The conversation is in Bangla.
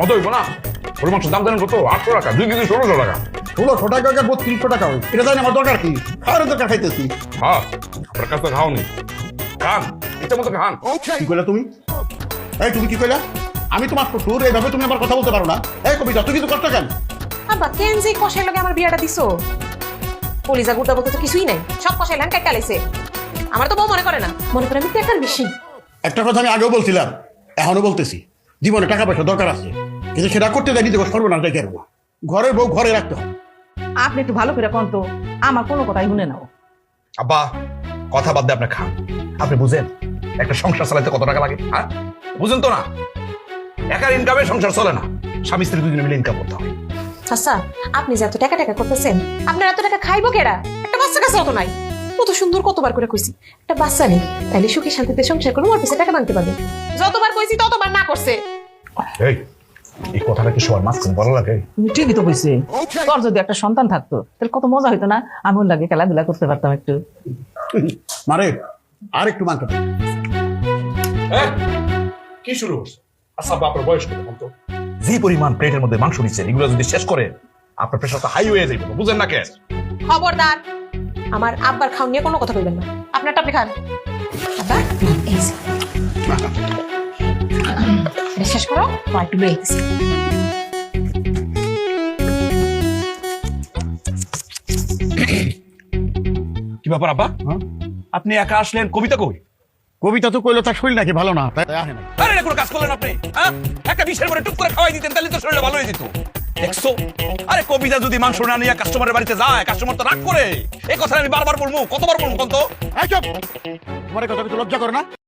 মতো হইব না? গরুর মাংসের দাম জানেন কত? 800 টাকা, 2 কেজি 1600 টাকা। 1600 টাকা 3200 টাকা হয়, এটা জানি আমার দরকার কি? খাওয়ার দরকার খাইতেছি। হ্যাঁ, আপনার কাছে খাওনি, খান ইচ্ছা মতো খান। কি কইলা তুমি? এই তুমি কি কইলা? আমি তোমার শ্বশুর, এইভাবে তুমি আমার কথা বলতে পারো না। এই কবিতা, তুই কিছু করতে কেন? আব্বা কেন যে কষাই লগে আমার বিয়াটা দিছো? কলিজা গুটা বলতে তো কিছুই নাই, সব কষাই লান কাটা লাইছে। আমার তো বউ মনে করে না, মনে করে আমি টাকার বেশি। একটা কথা আমি আগেও বলছিলাম, এখনো বলতেছি, জীবনে টাকা পয়সা দরকার আছে, কিন্তু সেটা করতে যাই নিজে সর্বনাশ দেখে রাখবো। ঘরের বউ ঘরে রাখতে হবে। আপনি একটু ভালো করে কোন তো, আমার কোনো কথাই শুনে নাও। আব্বা কথা বাদ দিয়ে আপনি খান। আপনি বুঝেন একটা সংসার চালাইতে কত টাকা লাগে? হ্যাঁ, বুঝেন তো না? একার ইনকামে সংসার চলে না, স্বামী স্ত্রী দুজনে মিলে ইনকাম করতে হয়। আচ্ছা, আপনি যে এত টাকা টাকা করতেছেন, আপনার এত টাকা খাইবো কেডা? একটা বাচ্চা কাছেও তো নাই। কত সুন্দর কতবার করে কইছি একটা বাচ্চা নেই, তাইলে সুখে শান্তিতে সংসার করে মোর পিছে টাকা মানতে পারবে। যতবার কইছি ততবার না করছে। এই কথাটা কি সবার মাঝখানে বলা লাগে? ঠিকই তো কইছে, তোর যদি একটা সন্তান থাকতো তাহলে কত মজা হইতো না, আমিও লাগে খেলাধুলা করতে পারতাম একটু। মারে আর একটু মাংস দে। কি শুরু হচ্ছে? আচ্ছা আপনার বয়স কত বলতো? যে পরিমাণ প্লেটের মধ্যে মাংস নিচ্ছেন, এগুলো যদি শেষ করে আপনার প্রেশারটা হাই হয়ে যাবে, বুঝেন না? কে খবরদার আমার আব্বার খাওন নিয়ে কোনো কথা বলবেন না। আপনারটা আপনি খান। আব্বা এই যে। এটা শেষ করো, একটু লয়ে গেছি। কি ব্যাপার আব্বা? আপনি একা আসলেন, কবিতা কই? কবিতা তো কইলো তার শরীর নাকি ভালো না, তাই আহে না। আরে এটা কোনো কাজ করলেন আপনি? হ্যাঁ, একটা বিষের পরে টুক করে খাওয়াই দিতেন, তাহলে তো শরীরটা ভালো হয়ে যেত। দেখছো, আরে কবিতা যদি মাংস না নিয়ে কাস্টমারের বাড়িতে যায়, কাস্টমার তো রাগ করে। এই কথা আমি বারবার বলবো, কতবার বলবো কোন তো? এই চুপ, তোমার এই কথা কিছু লজ্জা করে না?